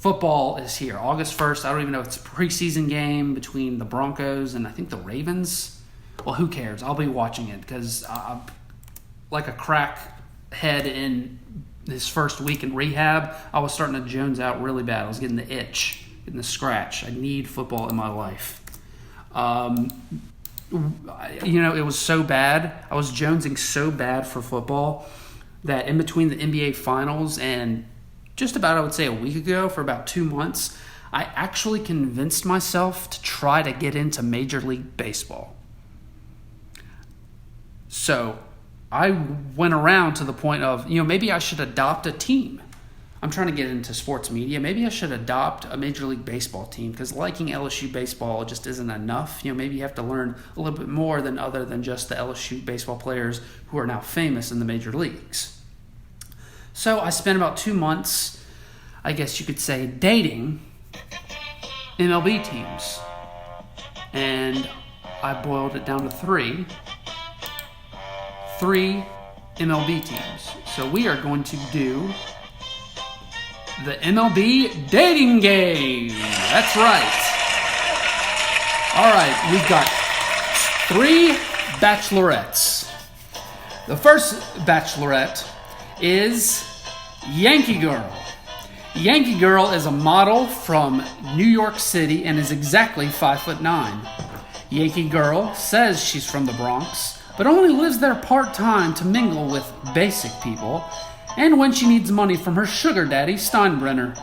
football is here. August 1st, I don't even know if it's a preseason game between the Broncos and I think the Ravens. Well, who cares? I'll be watching it because I'm like a crackhead in this first week in rehab. I was starting to jones out really bad. I was getting the itch, getting the scratch. I need football in my life. It was so bad. I was jonesing so bad for football that in between the NBA Finals and just about, I would say, a week ago, for about 2 months, I actually convinced myself to try to get into Major League Baseball. So I went around to the point of, maybe I should adopt a team. I'm trying to get into sports media. Maybe I should adopt a Major League Baseball team because liking LSU baseball just isn't enough. Maybe you have to learn a little bit more other than just the LSU baseball players who are now famous in the major leagues. So I spent about 2 months, I guess you could say, dating MLB teams. And I boiled it down to three MLB teams. So we are going to do the MLB Dating Game. That's right. All right, we've got 3 bachelorettes. The first bachelorette is Yankee Girl. Yankee Girl is a model from New York City and is exactly 5'9". Yankee Girl says she's from the Bronx, but only lives there part-time to mingle with basic people and when she needs money from her sugar daddy, Steinbrenner.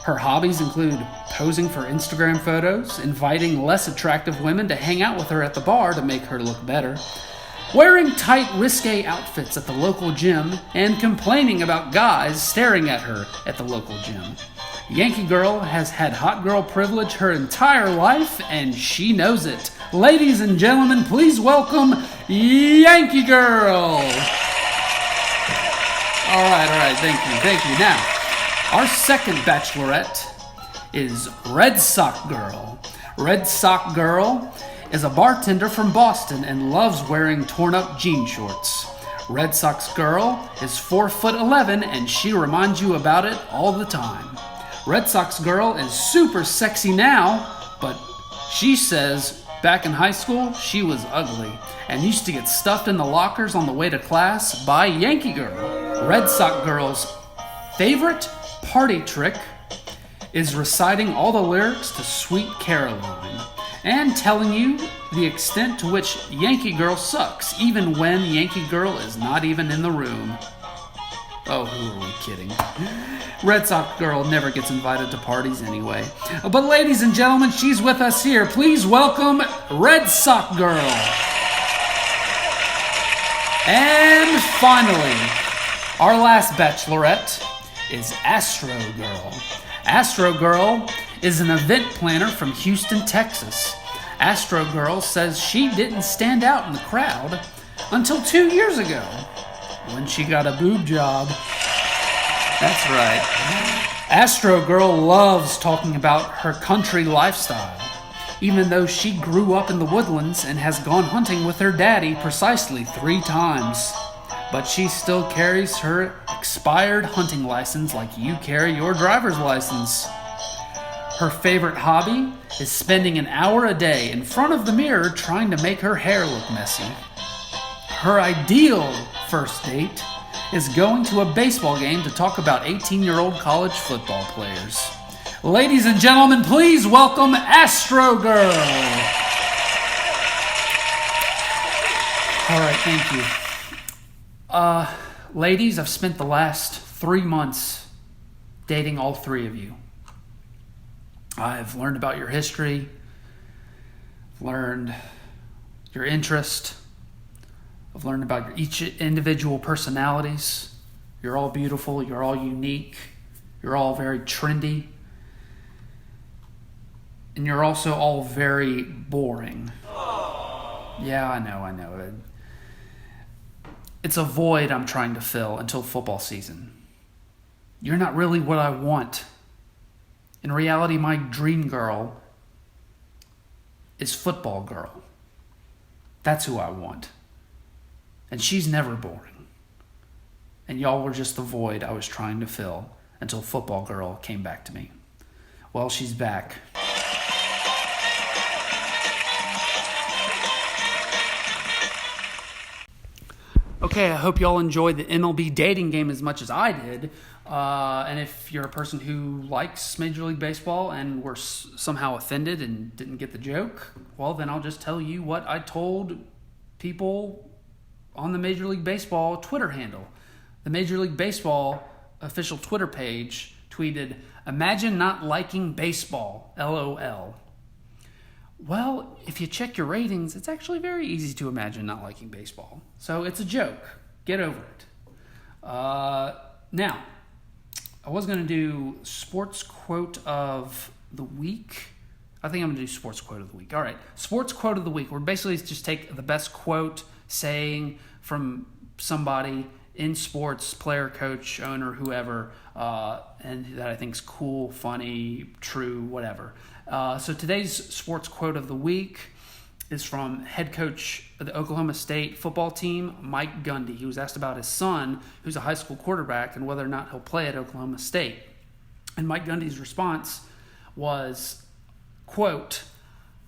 Her hobbies include posing for Instagram photos, inviting less attractive women to hang out with her at the bar to make her look better, wearing tight, risque outfits at the local gym, and complaining about guys staring at her at the local gym. Yankee Girl has had hot girl privilege her entire life, and she knows it. Ladies and gentlemen, please welcome Yankee Girl. All right, thank you. Now, our second bachelorette is Red Sock Girl. Red Sock Girl is a bartender from Boston and loves wearing torn-up jean shorts. Red Sox Girl is 4'11" and she reminds you about it all the time. Red Sox Girl is super sexy now, but she says back in high school she was ugly and used to get stuffed in the lockers on the way to class by Yankee Girl. Red Sox Girl's favorite party trick is reciting all the lyrics to Sweet Caroline and telling you the extent to which Yankee Girl sucks, even when Yankee Girl is not even in the room. Oh, who are we kidding? Red Sox Girl never gets invited to parties anyway. But ladies and gentlemen, she's with us here. Please welcome Red Sox Girl. And finally, our last bachelorette is Astro Girl. Astro Girl is an event planner from Houston, Texas. Astro Girl says she didn't stand out in the crowd until 2 years ago when she got a boob job. That's right. Astro Girl loves talking about her country lifestyle, even though she grew up in the woodlands and has gone hunting with her daddy precisely 3 times. But she still carries her expired hunting license like you carry your driver's license. Her favorite hobby is spending an hour a day in front of the mirror trying to make her hair look messy. Her ideal first date is going to a baseball game to talk about 18-year-old college football players. Ladies and gentlemen, please welcome Astro Girl. All right, thank you. Ladies, I've spent the last 3 months dating all 3 of you. I've learned about your history, learned your interest. I've learned about your each individual personalities. You're all beautiful. You're all unique. You're all very trendy. And you're also all very boring. Yeah, I know. It's a void I'm trying to fill until football season. You're not really what I want. In reality, my dream girl is football girl. That's who I want. And she's never boring. And y'all were just the void I was trying to fill until football girl came back to me. Well, she's back. Okay, I hope y'all enjoyed the MLB Dating Game as much as I did. And if you're a person who likes Major League Baseball and were somehow offended and didn't get the joke, well, then I'll just tell you what I told people on the Major League Baseball Twitter handle. The Major League Baseball official Twitter page tweeted, "Imagine not liking baseball, LOL." Well, if you check your ratings, it's actually very easy to imagine not liking baseball. So it's a joke. Get over it. Now, I was going to do sports quote of the week. I think I'm going to do sports quote of the week. All right, sports quote of the week. We're basically just take the best quote, saying from somebody in sports, player, coach, owner, whoever, and that I think is cool, funny, true, whatever. So today's sports quote of the week is from head coach of the Oklahoma State football team, Mike Gundy. He was asked about his son, who's a high school quarterback, and whether or not he'll play at Oklahoma State. And Mike Gundy's response was, quote,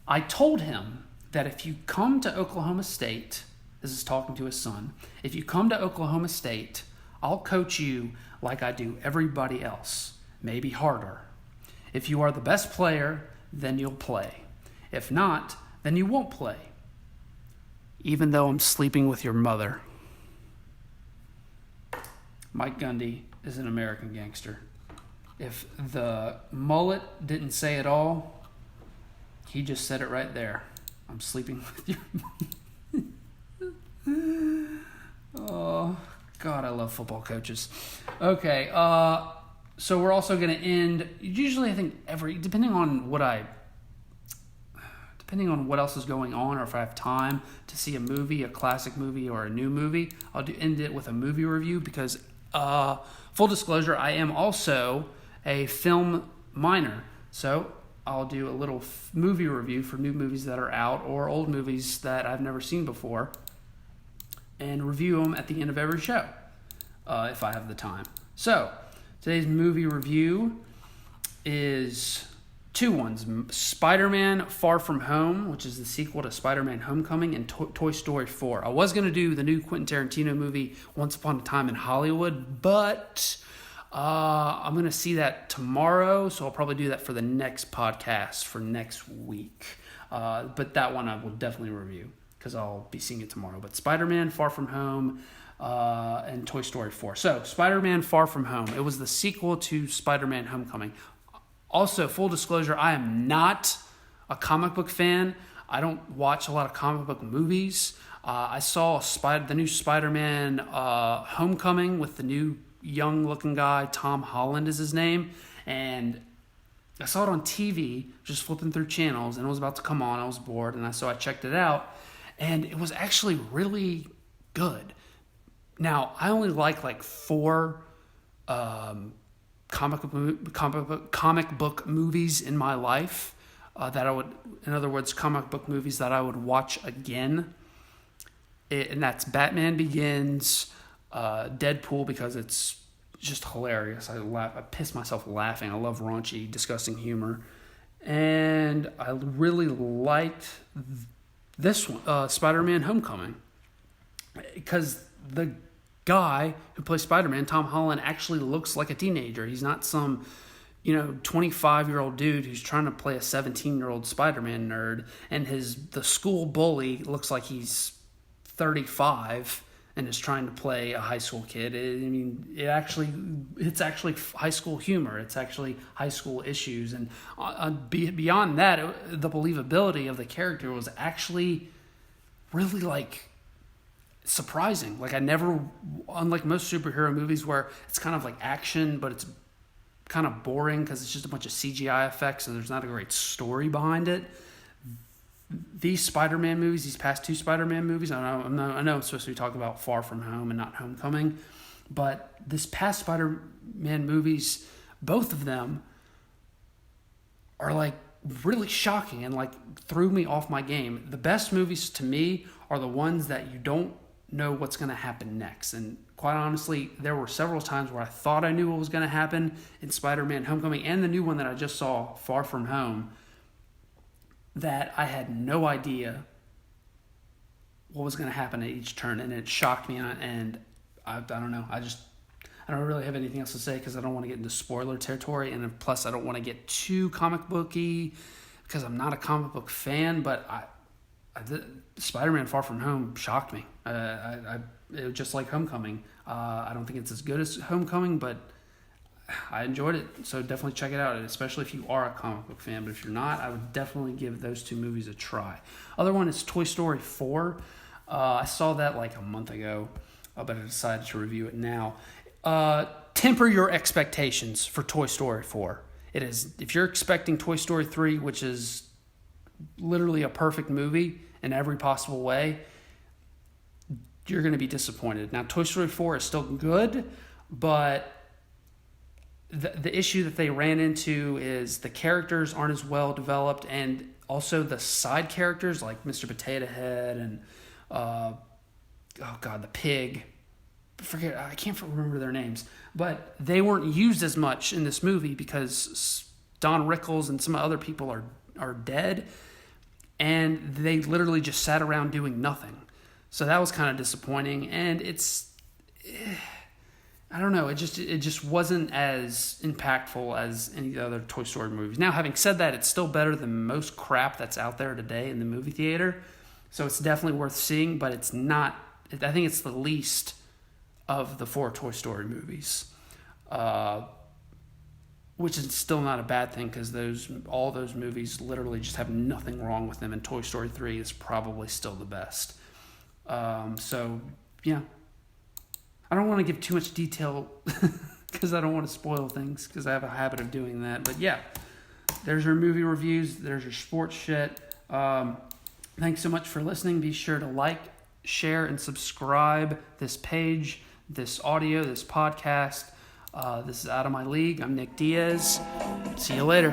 "I told him that if you come to Oklahoma State," this is talking to his son, "if you come to Oklahoma State, I'll coach you like I do everybody else, maybe harder. If you are the best player, then you'll play. If not, then you won't play. Even though I'm sleeping with your mother." Mike Gundy is an American gangster. If the mullet didn't say it all, he just said it right there. I'm sleeping with your mother. Oh, God, I love football coaches. Okay, so we're also going to end, usually I think depending on what else is going on, or if I have time to see a movie, a classic movie or a new movie, I'll end it with a movie review because, full disclosure, I am also a film minor. So I'll do a little movie review for new movies that are out or old movies that I've never seen before and review them at the end of every show if I have the time. So today's movie review is two ones. Spider-Man Far From Home, which is the sequel to Spider-Man Homecoming, and Toy Story 4. I was going to do the new Quentin Tarantino movie, Once Upon a Time in Hollywood, but I'm going to see that tomorrow, so I'll probably do that for the next podcast for next week. But that one I will definitely review because I'll be seeing it tomorrow. But Spider-Man Far From Home and Toy Story 4. So Spider-Man Far From Home. It was the sequel to Spider-Man Homecoming. Also, full disclosure, I am not a comic book fan. I don't watch a lot of comic book movies. I saw the new Spider-Man Homecoming with the new young-looking guy. Tom Holland is his name. And I saw it on TV, just flipping through channels, and it was about to come on. I was bored, and so I checked it out. And it was actually really good. Now, I only like 4 comic book movies in my life that I would, in other words, comic book movies that I would watch again. And that's Batman Begins, Deadpool, because it's just hilarious. I piss myself laughing. I love raunchy, disgusting humor. And I really liked this one, Spider-Man Homecoming, because the guy who plays Spider-Man, Tom Holland, actually looks like a teenager. He's not some, 25-year-old dude who's trying to play a 17-year-old Spider-Man nerd, and the school bully looks like he's 35 and is trying to play a high school kid. It's actually high school humor. It's actually high school issues, and beyond that, the believability of the character was actually really surprising. Unlike most superhero movies where it's kind of like action, but it's kind of boring because it's just a bunch of CGI effects and there's not a great story behind it. These Spider-Man movies, these past 2 Spider-Man movies, I know I'm supposed to be talking about Far From Home and not Homecoming, but this past Spider-Man movies, both of them are really shocking and threw me off my game. The best movies to me are the ones that you don't know what's going to happen next. And quite honestly, there were several times where I thought I knew what was going to happen in Spider-Man Homecoming and the new one that I just saw, Far From Home, that I had no idea what was going to happen at each turn, and it shocked me, and I don't know. I don't really have anything else to say because I don't want to get into spoiler territory, and plus I don't want to get too comic booky because I'm not a comic book fan, but Spider-Man Far From Home shocked me. It was just like Homecoming. I don't think it's as good as Homecoming, but I enjoyed it, so definitely check it out, especially if you are a comic book fan. But if you're not, I would definitely give those two movies a try. Other one is Toy Story 4. I saw that like a month ago, but I decided to review it now. Temper your expectations for Toy Story 4. It is, if you're expecting Toy Story 3, which is literally a perfect movie in every possible way, you're going to be disappointed. Now, Toy Story 4 is still good, but the issue that they ran into is the characters aren't as well developed, and also the side characters like Mr. Potato Head and the pig. I can't remember their names, but they weren't used as much in this movie because Don Rickles and some other people are dead, and they literally just sat around doing nothing. So that was kind of disappointing, and I don't know, it just wasn't as impactful as any of the other Toy Story movies. Now, having said that, it's still better than most crap that's out there today in the movie theater, so it's definitely worth seeing, but it's not, I think it's the least of the 4 Toy Story movies, which is still not a bad thing because all those movies literally just have nothing wrong with them, and Toy Story 3 is probably still the best. So, yeah. I don't want to give too much detail because I don't want to spoil things because I have a habit of doing that. But, yeah, there's your movie reviews. There's your sports shit. Thanks so much for listening. Be sure to like, share, and subscribe this page, this audio, this podcast. This is Out of My League. I'm Nick Diaz. See you later.